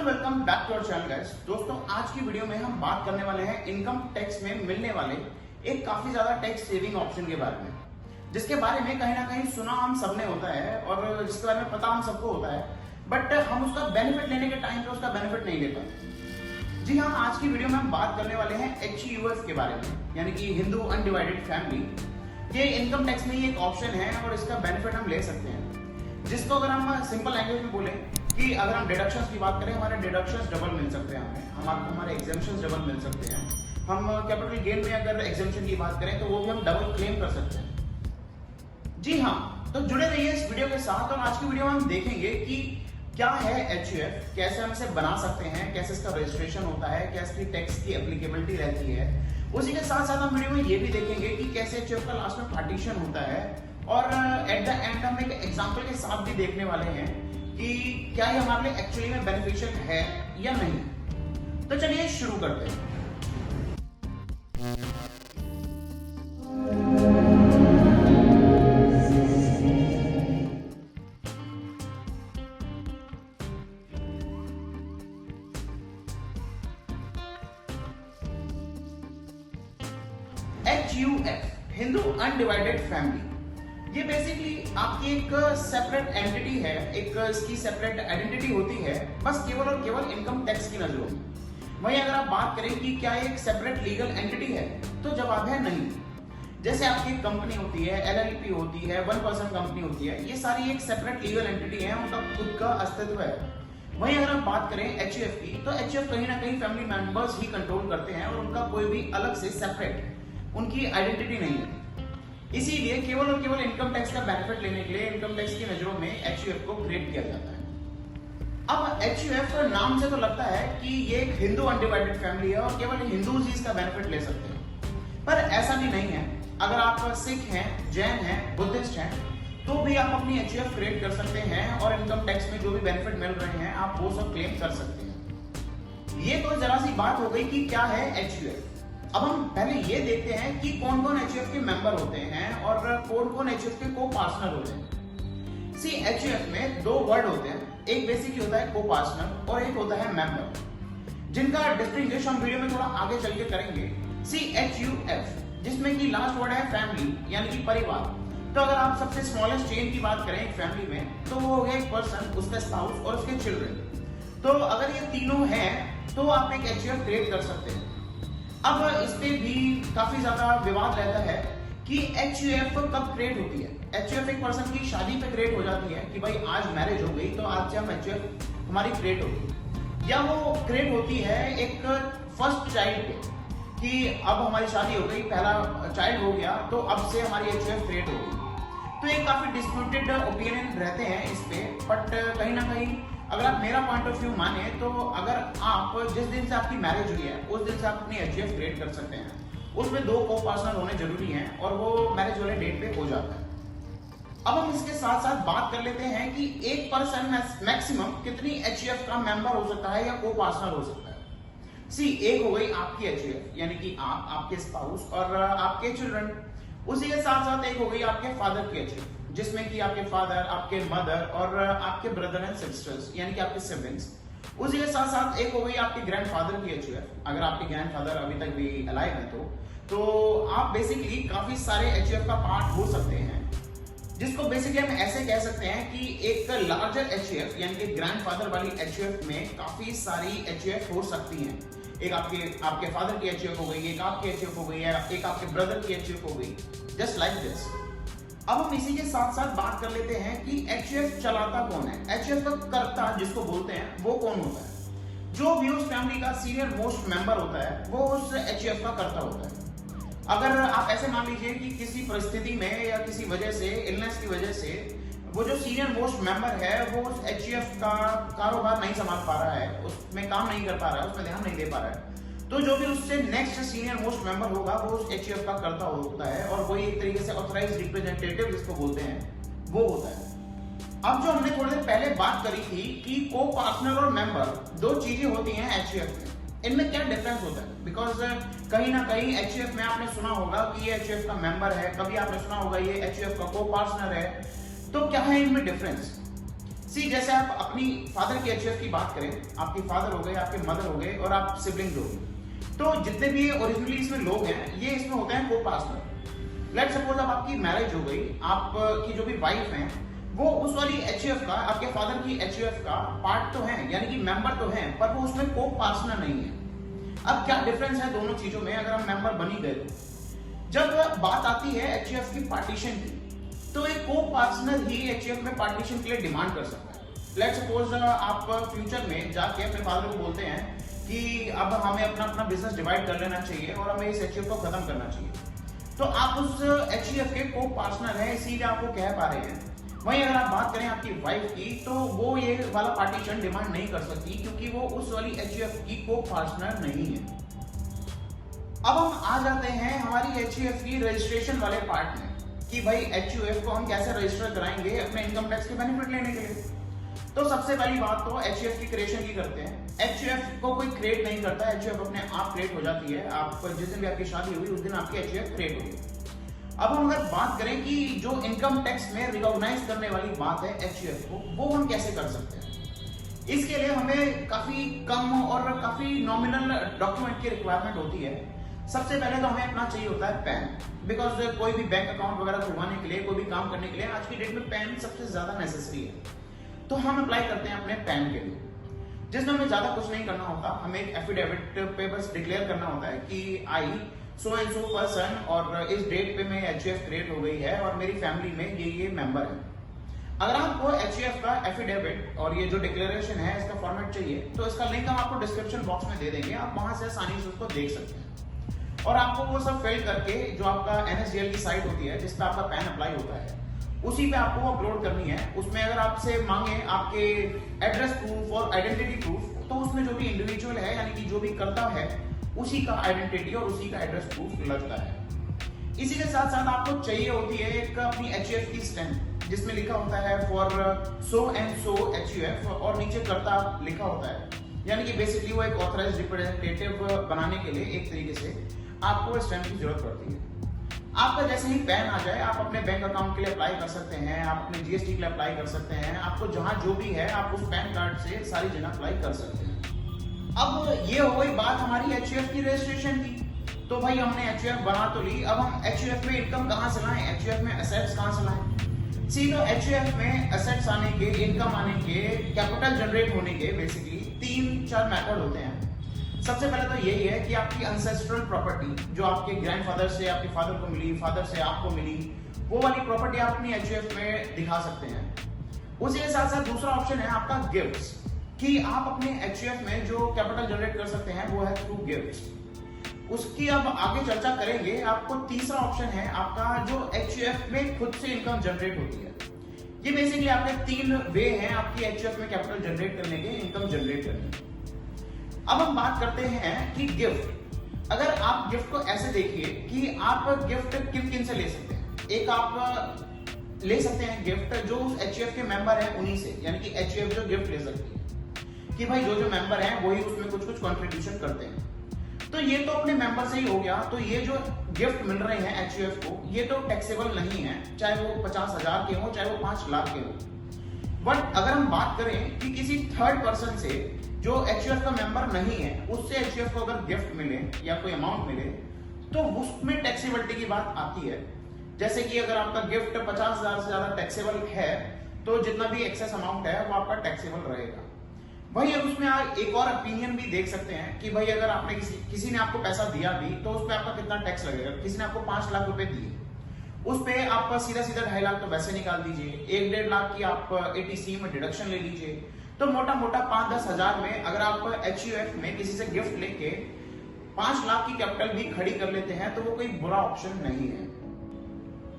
Welcome back to our channel guys. दोस्तों आज की वीडियो में हम बात करने वाले हैं इनकम टैक्स में मिलने वाले एक काफी ज्यादा टैक्स सेविंग ऑप्शन के बारे में, जिसके बारे में कहीं ना कहीं सुना हम सबने होता है और जिसके बारे में पता हम सबको होता है, बट हम उसका बेनिफिट लेने के टाइम पे उसका बेनिफिट नहीं ले पाते। जी हाँ, आज की वीडियो में हम बात करने वाले हैं HUF के बारे में, यानी कि हिंदू अनडिवाइडेड फैमिली। ये इनकम टैक्स में ही एक ऑप्शन है और इसका बेनिफिट हम ले सकते हैं, जिसको अगर हम सिंपल लैंग्वेज में बोले कि अगर हम डिडक्शंस की बात करें, हमारे डिडक्शंस डबल मिल सकते हैं, हमारे एग्जेम्पशंस डबल मिल सकते हैं। हम कैपिटल गेन में अगर एग्जेम्पशन की बात करें तो वो भी हम डबल क्लेम कर सकते हैं। जी हाँ, तो जुड़े रहिए इस वीडियो के साथ और आज की वीडियो में हम देखेंगे कि क्या है HUF, कैसे हम इसे बना सकते हैं, कैसे इसका रजिस्ट्रेशन होता है, क्या इसकी टैक्स की एप्लीकेबिलिटी रहती है। उसी के साथ साथ हम वीडियो में ये भी देखेंगे कि कैसे HUF का लास्ट में पार्टीशन होता है और एट द एंड हम एक एग्जाम्पल के साथ भी देखने वाले हैं कि क्या ये हमारे लिए एक्चुअली में बेनिफिशियल है या नहीं। तो चलिए शुरू करते हैं। HUF हिंदू अनडिवाइडेड फैमिली, ये बेसिकली आपकी एक सेपरेट एंटिटी है, एक इसकी सेपरेट आइडेंटिटी होती है, बस केवल और केवल इनकम टैक्स की नजरों में। वहीं अगर आप बात करें कि क्या एक सेपरेट लीगल एंटिटी है, तो जवाब है नहीं। जैसे आपकी कंपनी होती है, LLP होती है, 1% कंपनी होती है, ये सारी एक सेपरेट लीगल एंटिटी है, उनका खुद का अस्तित्व है। वहीं अगर आप बात करें HUF की, तो HUF कहीं ना कहीं फैमिली मेंबर्स ही कंट्रोल करते हैं और उनका कोई भी अलग से सेपरेट उनकी आइडेंटिटी नहीं है। इसीलिए केवल और केवल इनकम टैक्स का बेनिफिट लेने के लिए इनकम टैक्स की नजरों में HUF को क्रिएट किया जाता है। अब HUF नाम से तो लगता है कि ये एक हिंदू अनडिवाइडेड फैमिली है और केवल हिंदूज ही इसका बेनिफिट ले सकते हैं, पर ऐसा भी नहीं है। अगर आप सिख हैं, जैन हैं, बुद्धिस्ट हैं, तो भी आप अपनी HUF क्रिएट कर सकते हैं और इनकम टैक्स में जो भी बेनिफिट मिल रहे हैं आप वो सब क्लेम कर सकते हैं। ये तो जरा सी बात हो गई कि क्या है HUF। अब हम पहले ये देखते हैं कि कौन कौन HUF के मेंबर होते हैं और कौन कौन HUF के को पार्टनर होते हैं। सी HUF में दो वर्ड होते हैं, एक बेसिकली होता है को पार्टनर और एक होता है मेंबर, जिनका डिस्टिंग्विश हम वीडियो में थोड़ा आगे चल के करेंगे। सी HUF जिसमें कि लास्ट वर्ड है फैमिली, यानी कि परिवार। तो अगर आप सबसे स्मॉलेस्ट चेन की बात करें एक फैमिली में, तो वो हो गया एक पर्सन, उसका स्पाउस और उसके चिल्ड्रन। तो अगर ये तीनों हैं तो आप एक HUF क्रिएट कर सकते हैं। अब इस पे भी काफी ज्यादा विवाद रहता है कि HUF कब क्रिएट होती है। HUF एक पर्सन की शादी पे क्रिएट हो जाती है कि भाई आज मैरिज हो गई तो आज से हम HUF हमारी क्रिएट होगी, या वो क्रिएट होती है एक फर्स्ट चाइल्ड पे कि अब हमारी शादी हो गई, पहला चाइल्ड हो गया तो अब से हमारी HUF क्रिएट होगी। तो ये काफी डिस्प्यूटेड ओपिनियन रहते हैं इस पे, बट कहीं ना कहीं अगर आप मेरा पॉइंट ऑफ व्यू माने तो अगर आप जिस दिन से आपकी मैरिज हुई है उस दिन से आप अपनी HUF क्रिएट कर सकते हैं। उसमें दो को पार्टनर होने जरूरी हैं और वो मैरिज वाले डेट पे हो जाता है। अब हम इसके साथ साथ बात कर लेते हैं कि एक पर्सन मैक्सिमम कितनी HUF का मेंबर हो सकता है या को पार्टनर हो सकता है। सी एक हो गई आपकी HUF, यानी कि आप, आपके स्पाउस और आपके चिल्ड्रन। उसी के साथ साथ एक हो गई आपके फादर की HUF, जिसमें कि आपके फादर, आपके मदर और आपके ब्रदर एंड सिस्टर्स, यानी कि आपके सिबलिंग्स। उसी के साथ साथ एक हो गई आपके ग्रैंडफादर की HUF, अगर आपके ग्रैंडफादर अभी तक भी अलाइव है तो आप बेसिकली काफी सारे HUF का पार्ट हो सकते हैं, जिसको बेसिकली हम ऐसे कह सकते हैं कि एक लार्जर HUF, यानी कि ग्रैंडफादर वाली HUF में काफी सारी HUF हो सकती हैं। एक आपके फादर की HUF हो गई, एक आपकी HUF हो गई, एक आपके ब्रदर की HUF हो गई, जस्ट लाइक दिस। अब हम इसी के साथ साथ बात कर लेते हैं कि HUF चलाता कौन है, HUF का कर्ता जिसको बोलते हैं वो कौन होता है। जो भी उस फैमिली का सीनियर मोस्ट मेंबर होता है वो उस HUF का कर्ता होता है। अगर आप ऐसे मान लीजिए कि किसी परिस्थिति में या किसी वजह से, इलनेस की वजह से, वो जो सीनियर मोस्ट मेंबर है वो उस HUF का कारोबार नहीं संभाल पा रहा है, उसमें काम नहीं कर पा रहा है, उसमें ध्यान नहीं दे पा रहा है, तो जो भी उससे नेक्स्ट सीनियर मोस्ट मेंबर होगा वो उस HUF का कर्ता होता है और वही एक तरीके से ऑथराइज्ड रिप्रेजेंटेटिव जिसको बोलते हैं वो होता है। अब जो हमने थोड़ी देर पहले बात करी थी कि को पार्टनर और मेंबर दो चीजें होती हैं HUF में, इनमें क्या डिफरेंस होता है। बिकॉज कहीं ना कहीं HUF में आपने सुना होगा कि ये HUF का मेंबर है, कभी आपने सुना होगा ये HUF का को पार्टनर है, तो क्या है इनमें डिफरेंस। सी जैसे आप अपनी फादर की एचयूएफ की बात करें, आपके फादर हो गए, आपके मदर हो गए और आप सिबलिंग्स हो गए, तो जितने भी ओरिजिनली इसमें लोग हैं ये इसमें होते हैं को पार्टनर। लेट्स सपोज अब आपकी मैरिज हो गई, आपकी जो भी वाइफ है वो उस वाली एचयूएफ का, आपके फादर की एचयूएफ का पार्ट तो है, यानी कि मेंबर तो है, पर वो उसमें को पार्टनर नहीं है। अब क्या डिफरेंस है दोनों चीजों में अगर हम मेंबर बन ही गए? जब बात आती है एचयूएफ की पार्टीशन की, तो एक को पार्टनर ही एचयूएफ में पार्टीशन के लिए डिमांड कर सकता है। लेट्स सपोज आप फ्यूचर में जाके अपने फादर को बोलते हैं कि अब हमें अपना अपना बिजनेस डिवाइड कर लेना चाहिए और हमें इस एचयूएफ को खत्म करना चाहिए, तो आप उस एचयूएफ के को पार्टनर हैं, इसीलिए आपको कह पा रहे हैं। वहीं अगर आप बात करें आपकी वाइफ की, तो वो ये वाला पार्टीशन डिमांड नहीं कर सकती क्योंकि वो उस वाली एचयूएफ की को पार्टनर नहीं है। अब हम आ जाते हैं हमारी एचयूएफ की रजिस्ट्रेशन वाले पार्ट में कि भाई एचयूएफ को हम कैसे रजिस्टर कराएंगे अपने इनकम टैक्स के बेनिफिट लेने के लिए। तो सबसे पहली बात तो एचयूएफ की क्रिएशन की करते हैं। एचयूएफ को कोई क्रिएट नहीं करता, एचयूएफ अपने आप क्रिएट हो जाती है। आप जिस दिन भी आपकी शादी हुई उस दिन आपकी एचयूएफ क्रिएट होगी। अब हम अगर बात करें कि जो इनकम टैक्स में रिकॉग्नाइज करने वाली बात है एचयूएफ को, वो हम कैसे कर सकते हैं? इसके लिए हमें काफी कम और काफी नॉमिनल डॉक्यूमेंट की रिक्वायरमेंट होती है। सबसे पहले तो हमें अपना चाहिए होता है पैन, बिकॉज कोई भी बैंक अकाउंट वगैरह खुलवाने के लिए, कोई भी काम करने के लिए आज की डेट में पैन सबसे ज्यादा नेसेसरी है। तो हम अप्लाई करते हैं अपने पैन के लिए, जिसमें हमें ज्यादा कुछ नहीं करना होता। हमें एक एफिडेविट पे बस डिक्लेयर करना होता है कि आई सो एंड सो पर्सन और इस डेट पे मेरी एचयूएफ क्रिएट हो गई है और मेरी फैमिली में ये मेंबर है। अगर आपको एचयूएफ का एफिडेविट और ये जो डिक्लेरेशन है इसका फॉर्मेट चाहिए, तो इसका लिंक हम आपको डिस्क्रिप्शन बॉक्स में दे देंगे, आप वहां से आसानी से उसको देख सकते हैं। और आपको वो सब फिल करके जो आपका एनएसडीएल की साइट होती है जिस पे आपका पैन अप्लाई होता है, उसी पे आपको अपलोड करनी है। उसमें अगर आपसे मांगे आपके एड्रेस प्रूफ और आइडेंटिटी प्रूफ, तो उसमें जो भी इंडिविजुअल है यानी कि जो भी करता है उसी का आइडेंटिटी और उसी का एड्रेस प्रूफ लगता है। इसी के साथ साथ आपको चाहिए होती है एक अपनी एचयूएफ की स्टैम्प, जिसमें लिखा होता है for so and so HUF और नीचे करता लिखा होता है, यानी कि बेसिकली वो एक ऑथराइज्ड रिप्रेजेंटेटिव बनाने के लिए एक तरीके से आपको स्टैम्प की जरूरत पड़ती है। आपका जैसे ही पैन आ जाए, आप अपने बैंक अकाउंट के लिए अप्लाई कर सकते हैं, आप अपने जीएसटी के लिए अप्लाई कर सकते हैं, आपको जहां जो भी है आप उस पैन कार्ड से सारी जगह अप्लाई कर सकते हैं। अब ये हो गई बात हमारी एचयूएफ की रजिस्ट्रेशन की। तो भाई हमने एचयूएफ बना तो ली, अब हम एचयूएफ में इनकम कहां से लाएं, एचयूएफ में एसेट्स कहां से लाएं? सीधा एचयूएफ में एसेट्स आने के, इनकम आने के, कैपिटल जनरेट होने के बेसिकली 3-4 मेथड होते हैं। सबसे पहले तो यही है कि आपकी एंसेस्ट्रल प्रॉपर्टी जो आपके ग्रैंडफादर से आपके फादर को मिली, फादर से आपको मिली, वो वाली प्रॉपर्टी आप अपनी एचयूएफ में दिखा सकते हैं। उसी के साथ साथ दूसरा ऑप्शन है आपका गिफ्ट्स, कि आप अपने एचयूएफ में जो कैपिटल जनरेट कर सकते हैं वो है थ्रू गिफ्ट्स। उसकी अब आगे चर्चा करेंगे। आपको तीसरा ऑप्शन है आपका जो एचयूएफ में खुद से इनकम जनरेट होती है। ये बेसिकली आपके 3 वे हैं आपकी एचयूएफ में कैपिटल जनरेट करने के, इनकम जनरेट करने के। अब हम बात करते हैं कि गिफ्ट। अगर आप गिफ्ट को ऐसे देखिए कि आप गिफ्ट किन किन से ले सकते हैं। एक आप ले सकते हैं गिफ्ट जो उस एचयूएफ के मेंबर हैं उन्हीं से, यानी कि एचयूएफ जो गिफ्ट ले सकती है कि भाई जो मेंबर हैं वही उसमें कुछ कुछ कंट्रीब्यूशन करते हैं। तो ये तो अपने मेंबर से ही हो गया। तो ये जो गिफ्ट मिल रहे हैं एचयूएफ को, ये तो टैक्सेबल नहीं है, चाहे वो 50,000 के हो, चाहे वो 5 लाख के हो। बट अगर हम बात करें कि किसी थर्ड पर्सन से जो एचयूएफ का मेंबर नहीं है, उससे एचयूएफ को अगर गिफ्ट मिले या कोई अमाउंट मिले, तो उसमें टैक्सेबिलिटी की बात आती है। जैसे कि अगर आपका गिफ्ट 50,000 से ज्यादा टैक्सेबल है, तो जितना भी एक्सेस अमाउंट है वो आपका टैक्सेबल रहेगा। वही अब उसमें आप एक और ओपिनियन भी देख सकते हैं कि भाई अगर आपने किसी ने आपको पैसा दिया भी, तो उस पर आपका कितना टैक्स लगेगा। किसी ने आपको 5 लाख रुपए दिए, उस पे आप सीधा 2.5 लाख तो वैसे निकाल दीजिए, 1-1.5 लाख की आप एटीसी में डिडक्शन ले लीजिए। तो मोटा मोटा 5-10 हजार में अगर आप एचयूएफ में किसी से गिफ्ट लेके 5 लाख की कैपिटल भी खड़ी कर लेते हैं, तो वो कोई बुरा ऑप्शन नहीं है।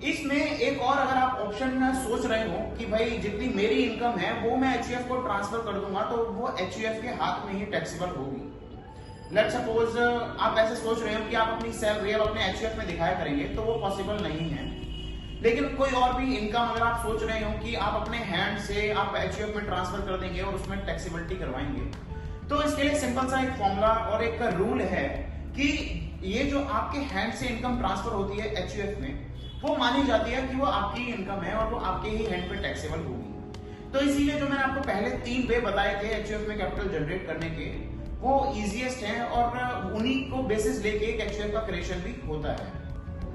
इसमें एक और अगर आप ऑप्शन सोच रहे हो कि भाई जितनी मेरी इनकम है वो मैं एचयूएफ को ट्रांसफर कर दूंगा, तो वो एचयूएफ के हाथ में ही टैक्सेबल होगी। लेट्स सपोज आप ऐसे सोच रहे हो कि आप अपनी सैलरी अब अपने एचयूएफ में दिखाया करेंगे, तो वो पॉसिबल नहीं है। लेकिन कोई और भी इनकम अगर आप सोच रहे हो कि आप अपने हैंड से आप एचयूएफ में ट्रांसफर कर देंगे और उसमें टैक्सेबिलिटी करवाएंगे, तो इसके लिए सिंपल सा एक फॉर्मूला और एक रूल है कि ये जो आपके हैंड से इनकम ट्रांसफर होती है एचयूएफ में, वो मानी जाती है कि वो आपकी इनकम है और वो आपके ही हैंड पे टैक्सेबल होगी। तो इसीलिए जो मैंने आपको पहले 3 वे बताए थे एचयूएफ में कैपिटल जनरेट करने के, वो इजीएस्ट हैं और उन्हीं को बेसिस लेके एक एचयूएफ का क्रिएशन भी होता है।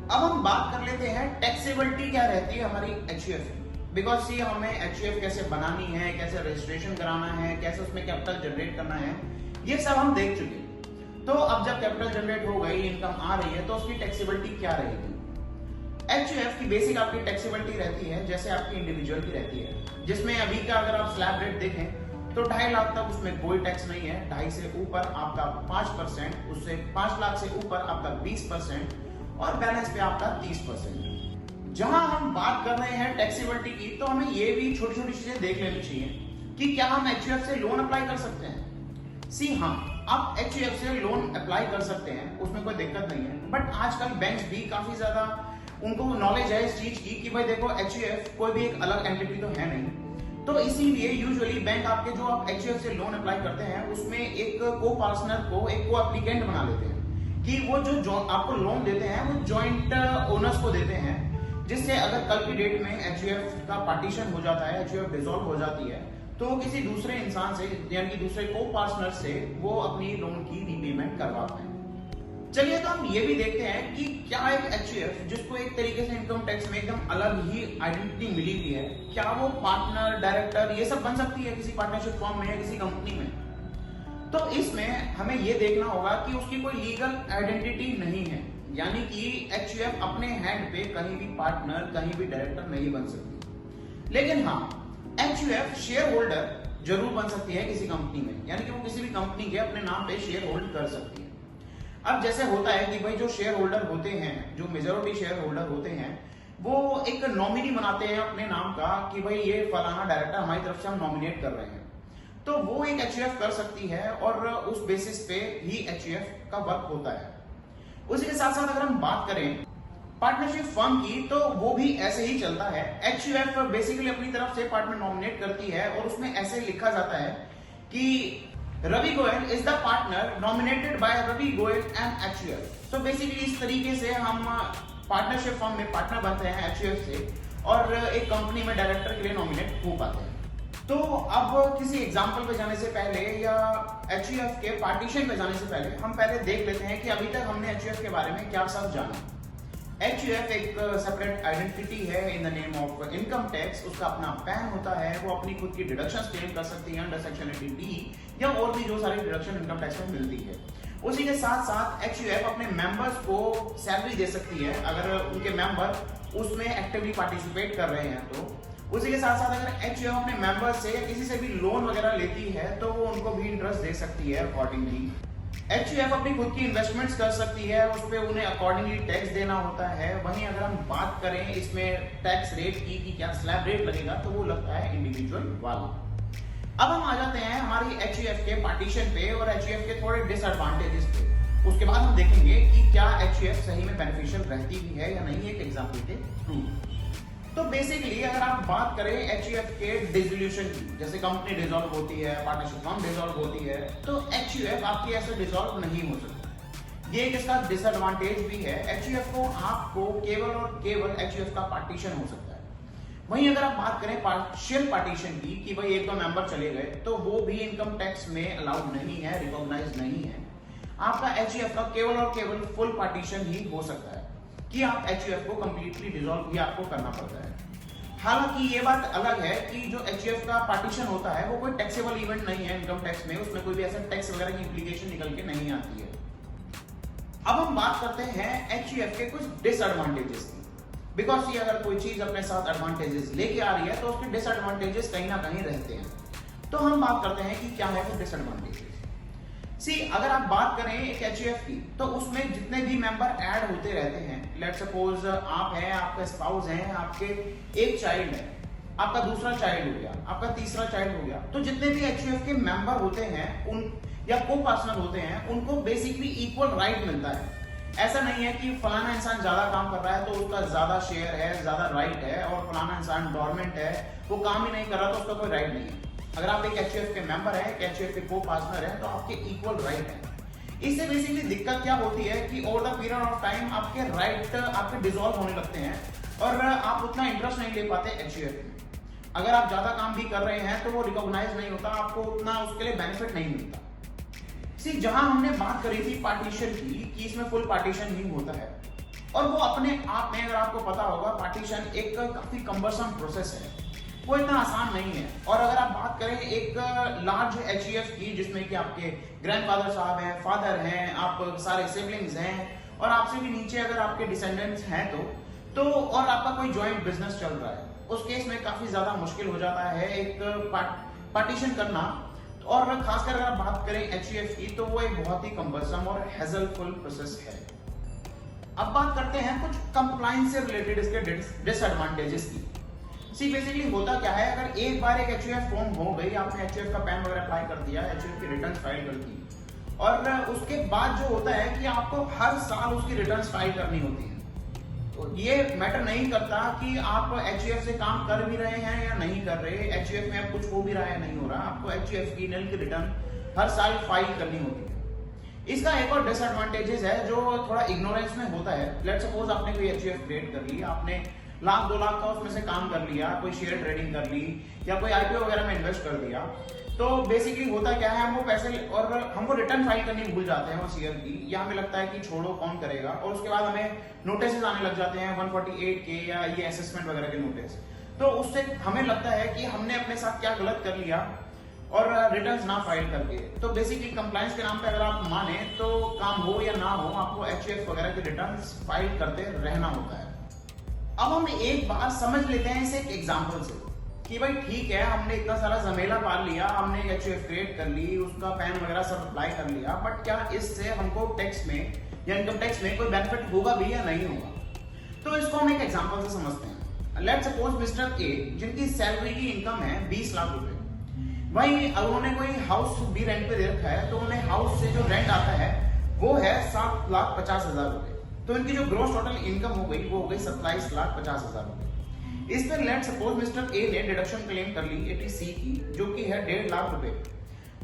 अब हम बात कर लेते हैं टैक्सेबिलिटी क्या रहती है हमारी एचयूएफ में, बिकॉज ये हमें एचयूएफ कैसे बनानी है, कैसे रजिस्ट्रेशन कराना है, कैसे उसमें कैपिटल जनरेट करना है, ये सब हम देख चुके। तो अब जब कैपिटल जनरेट हो गई, इनकम आ रही है, तो उसकी टैक्सेबिलिटी क्या रहेगी? एचयूएफ की बेसिक आपकी टैक्सेबिलिटी रहती है जैसे आपकी इंडिविजुअल की रहती है, जिसमें अभी का अगर आप स्लैब रेट देखें तो 2.5 लाख तक उसमें कोई टैक्स नहीं है, 2.5 से ऊपर आपका 5%, उससे 5 लाख से ऊपर आपका 20% और बैलेंस पे आपका 30%। जहां हम बात कर रहे हैं टैक्सेबिलिटी की, तो हमें ये भी छोटी छोटी चीजें देख लेनी चाहिए कि क्या हम एचयूएफ से लोन अप्लाई कर सकते हैं। हाँ, आप एचयूएफ से लोन अप्लाई कर सकते हैं, उसमें कोई दिक्कत नहीं है। बट आजकल बैंक्स भी काफी ज्यादा उनको नॉलेज है इस चीज की कि भाई देखो एचयूएफ कोई भी एक अलग एंटिटी तो है नहीं, तो इसीलिए यूजुअली बैंक आपके जो आप एचयूएफ से लोन अप्लाई करते हैं उसमें एक को पार्टनर को एक को एप्लीकेंट बना लेते हैं कि वो जो आपको लोन देते हैं वो जॉइंट ओनर्स को देते हैं, जिससे अगर कल की डेट में एचयूएफ का पार्टीशन हो जाता है, एचयूएफ डिसॉल्व हो जाती है, तो किसी दूसरे इंसान से यानी कि दूसरे को पार्टनर से वो अपनी लोन की रीपेमेंट करवा पाए। चलिए तो हम ये भी देखते हैं कि क्या एक एचयूएफ जिसको एक तरीके से इनकम टैक्स में एकदम अलग ही आइडेंटिटी मिली हुई है, क्या वो पार्टनर, डायरेक्टर ये सब बन सकती है किसी पार्टनरशिप फॉर्म में या किसी कंपनी में? तो इसमें हमें ये देखना होगा कि उसकी कोई लीगल आइडेंटिटी नहीं है, यानी कि एचयूएफ अपने हैंड पे कहीं भी पार्टनर, कहीं भी डायरेक्टर नहीं बन सकती। लेकिन हाँ, एचयूएफ शेयर होल्डर जरूर बन सकती है किसी कंपनी में, यानी कि वो किसी भी कंपनी के अपने नाम पे शेयर होल्ड कर सकती है। अब जैसे होता है कि भाई जो शेयर होल्डर होते हैं, जो मेजॉरिटी शेयर होल्डर होते हैं, वो एक नॉमिनी बनाते हैं अपने नाम का कि भाई ये फलाना डायरेक्टर हमारी तरफ से हम नॉमिनेट कर रहे हैं, तो वो एक एचयूएफ कर सकती है और उस बेसिस पे ही एचयूएफ का वर्क होता है। उसी के साथ साथ अगर हम बात करें पार्टनरशिप फर्म की, तो वो भी ऐसे ही चलता है। एचयूएफ बेसिकली अपनी तरफ से पार्टनर नॉमिनेट करती है और उसमें ऐसे लिखा जाता है कि Ravi Goyal is the partner nominated by Ravi Goyal and HUF. तो बेसिकली इस तरीके से हम पार्टनरशिप फर्म में पार्टनर बनते हैं एचयूएफ से और एक कंपनी में डायरेक्टर के लिए नॉमिनेट हो पाते हैं। तो अब किसी एग्जांपल पे जाने से पहले या एचयूएफ के पार्टीशन पे जाने से पहले हम पहले देख लेते हैं कि अभी तक हमने एचयूएफ के बारे में क्या सब जाना। एचयूएफ एक सेपरेट आइडेंटिटी है in the name of income tax. उसका अपना पैन होता है, वो अपनी खुद की डिडक्शन क्लेम कर सकती है अंडर सेक्शन 80D या और भी जो सारी डिडक्शन इनकम टैक्स में मिलती है। उसी के साथ साथ एचयूएफ अपने मेंबर्स को सैलरी दे सकती है अगर उनके मेंबर उसमें एक्टिवली पार्टिसिपेट कर रहे हैं तो। उसी के साथ साथ अगर एचयूएफ अपने मेंबर्स से या किसी से भी लोन वगैरह लेती है तो वो उनको भी इंटरेस्ट दे सकती है अकॉर्डिंगली। एचयूएफ अपनी खुद की इन्वेस्टमेंट्स कर सकती है, उस पर उन्हें अकॉर्डिंगली टैक्स देना होता है। वहीं अगर हम बात करें इसमें टैक्स रेट की कि क्या स्लैब रेट लगेगा, तो वो लगता है इंडिविजुअल वाला। अब हम आ जाते हैं हमारी एचयूएफ के पार्टीशन पे और एचयूएफ के थोड़े डिसएडवांटेजेस पे। उसके बाद हम देखेंगे कि क्या एचयूएफ सही में बेनिफिशियल रहती भी है या नहीं, एक एग्जांपल के थ्रू। तो बेसिकली अगर आप बात करें एचयूएफ के डिसोल्यूशन की, जैसे कंपनी डिसॉल्व होती है, पार्टनरशिप फर्म डिसॉल्व होती है, तो एचयूएफ आपकी ऐसे डिसॉल्व नहीं हो सकती। ये एक इसका डिसएडवांटेज भी है। एचयूएफ को आपको केवल और केवल एचयूएफ का पार्टीशन हो सकता है। वहीं अगर आप बात करें पार्शियल पार्टीशन की कि भाई एक दो मेंबर चले गए, तो वो भी इनकम टैक्स में अलाउड नहीं है, रिकॉग्नाइज नहीं है। आपका एचयूएफ का केवल और केवल फुल पार्टीशन ही हो सकता है कि आप एचयूएफ को कंप्लीटली डिसॉल्व भी आपको करना पड़ता है। हालांकि ये बात अलग है कि जो एचयूएफ का पार्टीशन होता है वो कोई टैक्सेबल इवेंट नहीं है इनकम टैक्स में, उसमें कोई भी ऐसा टैक्स वगैरह की इम्प्लीकेशन निकल के नहीं आती है। अब हम बात करते हैं एचयूएफ के कुछ डिसएडवांटेजेस की, बिकॉज ये अगर कोई चीज अपने साथ एडवांटेजेस लेके आ रही है तो उसके डिसएडवांटेजेस कहीं ना कहीं रहते हैं। तो हम बात करते हैं कि क्या है वो डिसएडवांटेजेस। अगर आप बात करें एक एचयूएफ की, तो उसमें जितने भी मेंबर ऐड होते रहते हैं, लेट सपोज आप हैं, आपका स्पाउस है, आपके एक चाइल्ड है, आपका दूसरा चाइल्ड हो गया, आपका तीसरा चाइल्ड हो गया, तो जितने भी एचयूएफ के मेंबर होते हैं उन या को पार्टनर होते हैं, उनको बेसिकली इक्वल राइट मिलता है। ऐसा नहीं है कि फलाना इंसान ज्यादा काम कर रहा है तो उसका ज्यादा शेयर है, ज्यादा राइट है, और फलाना इंसान डोरमेंट है, वो काम ही नहीं कर रहा तो उसका कोई राइट नहीं है। अगर आप एक एचयूएफ के मेंबर हैं, एक एचयूएफ के को पार्टनर हैं, तो आपके इक्वल राइट है। इससे बेसिकली दिक्कत क्या होती है कि over the period of time आपके राइट आपके डिसॉल्व होने लगते हैं और आप उतना इंटरेस्ट नहीं ले पाते एचयूएफ में। अगर आप ज्यादा काम भी कर रहे हैं तो वो रिकॉग्नाइज नहीं होता, आपको उतना उसके लिए बेनिफिट नहीं मिलता। जहां हमने बात करी थी पार्टीशन की कि इसमें फुल पार्टीशन ही होता है, और वो अपने आप में, अगर आपको पता होगा, पार्टीशन एक काफी कम्बरसम प्रोसेस है, वो इतना आसान नहीं है। और अगर आप बात करें एक लार्ज एचईएफ की, जिसमें कि आपके ग्रैंडफादर साहब हैं, फादर हैं, आप सारे सिबलिंग्स हैं, और आपसे भी नीचे अगर आपके डिसेंडेंट्स हैं तो और आपका कोई जॉइंट बिजनेस चल रहा है, उस केस में काफी ज्यादा मुश्किल हो जाता है एक पार्टीशन करना। और खासकर अगर आप बात करें एचईएफ की, तो वो एक बहुत ही कम्बरसम और हैजलफुल प्रोसेस है। अब बात करते हैं कुछ कंप्लायंस से रिलेटेड इसके डिसएडवांटेजेस की। बेसिकली होता क्या है, अगर एक बार एक एचईएफ फॉर्म हो गई, आपने एचईएफ का पैन वगैरह अप्लाई कर दिया, एचईएफ की रिटर्न फाइल कर दी, और उसके बाद जो होता है कि आपको हर साल उसकी रिटर्न फाइल करनी होती है। तो ये मैटर नहीं करता कि आप एचईएफ से काम कर भी रहे हैं या नहीं कर रहे, एचईएफ में अब कुछ हो भी रहा है नहीं हो रहा, आपको एचईएफ की नल की रिटर्न हर साल फाइल करनी होती है। इसका एक और डिसएडवांटेजेस है जो थोड़ा इग्नोरेंस में होता है। लेट्स सपोज आपने कोई एचईएफ क्रिएट कर ली, आपने लाख 2 लाख का उसमें से काम कर लिया, कोई शेयर ट्रेडिंग कर ली या कोई आईपीओ वगैरह में इन्वेस्ट कर दिया, तो बेसिकली होता क्या है, हम वो पैसे और हमको रिटर्न फाइल करनी भूल जाते हैं उस ईयर की, या हमें लगता है कि छोड़ो कौन करेगा, और उसके बाद हमें नोटिस आने लग जाते हैं 148 के या ये असेसमेंट वगैरह के नोटिस। तो उससे हमें लगता है कि हमने अपने साथ क्या गलत कर लिया और रिटर्न्स ना फाइल करके। तो बेसिकली कंप्लायंस के नाम पे अगर आप माने तो काम हो या ना हो, आपको एचईएफ वगैरह के रिटर्न्स फाइल करते रहना होता है। अब हम एक बार समझ लेते हैं इसे एक एग्जांपल से कि भाई ठीक है, हमने इतना सारा झमेला पाल लिया, हमने एचईएफ क्रिएट कर ली, उसका पैन वगैरह सब अप्लाई कर लिया, बट क्या इससे हमको टैक्स में या इनकम टैक्स में कोई बेनिफिट होगा भी या नहीं होगा? तो इसको हम एक एग्जांपल से समझते हैं। लेट्स सपोज मिस्टर ए, जिनकी सैलरी की इनकम है 20 लाख रुपए, वही अगर उन्होंने कोई हाउस भी रेंट पे दे रखा है, तो उन्हें हाउस से जो रेंट आता है वो है 7,50,000 रुपए। तो इनकी जो ग्रॉस टोटल इनकम हो गई वो हो गई 27,50,000 रुपए। इस पर लेट सपोज मिस्टर ए ने डिडक्शन क्लेम कर ली 80C की, जो कि है 1.5 लाख रुपए,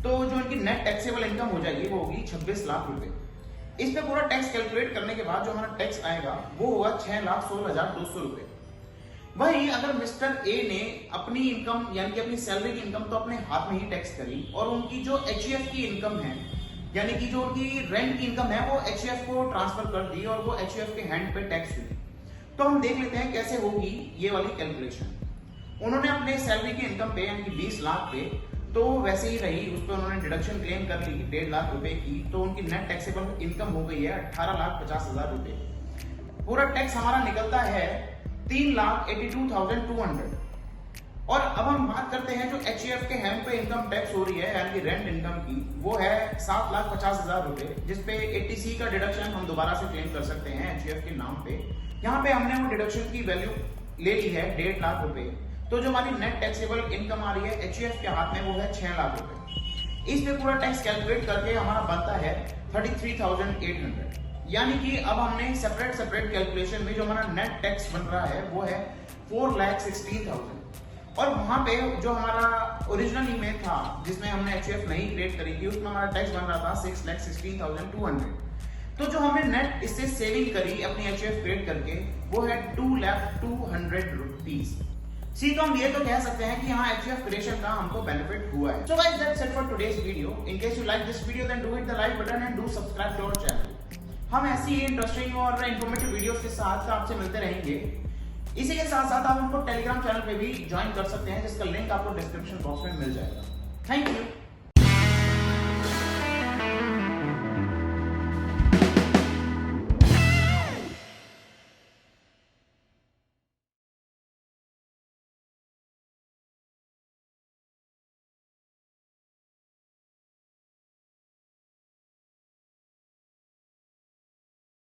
तो जो इनकी नेट टैक्सेबल इनकम हो जाएगी वो होगी 26 लाख रुपए। इस पे पूरा टैक्स कैलकुलेट करने के बाद जो हमारा टैक्स आएगा वो होगा 6,16,200 रुपए। वहीं अगर मिस्टर ए ने अपनी इनकम यानी कि अपनी सैलरी की इनकम तो अपने हाथ में ही टैक्स करी, और उनकी जो एचईएफ की इनकम है यानी कि जो उनकी रेंट की इनकम है वो एचईएफ को ट्रांसफर कर दी, और वो एचईएफ के हैंड पे टैक्स हुई। तो हम देख लेते हैं कैसे होगी ये वाली कैलकुलेशन। उन्होंने अपने सैलरी की इनकम पे यानी कि 20 लाख पे तो वैसे ही रही, उस पर उन्होंने डिडक्शन क्लेम कर ली 1.5 लाख रुपए की, तो उनकी नेट टैक्सेबल इनकम हो गई है 18,50,000 रुपए। पूरा टैक्स हमारा निकलता है 3,82,200। और अब हम बात करते हैं जो एचईएफ के हैंड पे इनकम टैक्स हो रही है यानी कि रेंट इनकम की, वो है 7,50,000 रुपए, जिसपे 80C का डिडक्शन हम दोबारा से क्लेम कर सकते हैं एचईएफ के नाम पे। यहाँ पे हमने वो डिडक्शन की वैल्यू ले ली है 1.5 लाख रुपए, तो जो हमारी नेट टैक्सेबल इनकम आ रही है एचईएफ के हाथ में वो है 6 लाख रुपए। इस पे पूरा टैक्स कैलकुलेट करके हमारा बनता है 33,800। यानी कि अब हमने सेपरेट कैलकुलेशन में जो हमारा नेट टैक्स बन रहा है वो है 4,16,000। और वहां पे जो हमारा ओरिजिनल ईमेल था जिसमें हमने एचईएफ नहीं क्रिएट करी थी, उसमें हमारा टैक्स बन रहा था 6,16,200। तो जो हमने नेट इससे सेविंग करी अपनी एचईएफ क्रिएट करके वो है 2,02,000 रुपीज। तो हम ये तो कह सकते हैं कि यहाँ एचईएफ क्रिएशन का हमको बेनिफिट हुआ है। So guys that's it for today's video. In case you like this video then do hit the like button and do subscribe to our channel. हम ऐसी ही इंटरेस्टिंग और इंफॉर्मेटिव वीडियोस के साथ आपसे मिलते रहेंगे। इसी के साथ साथ आप हमको टेलीग्राम चैनल पे भी ज्वाइन कर सकते हैं, जिसका लिंक आपको डिस्क्रिप्शन बॉक्स में मिल जाएगा। Thank you.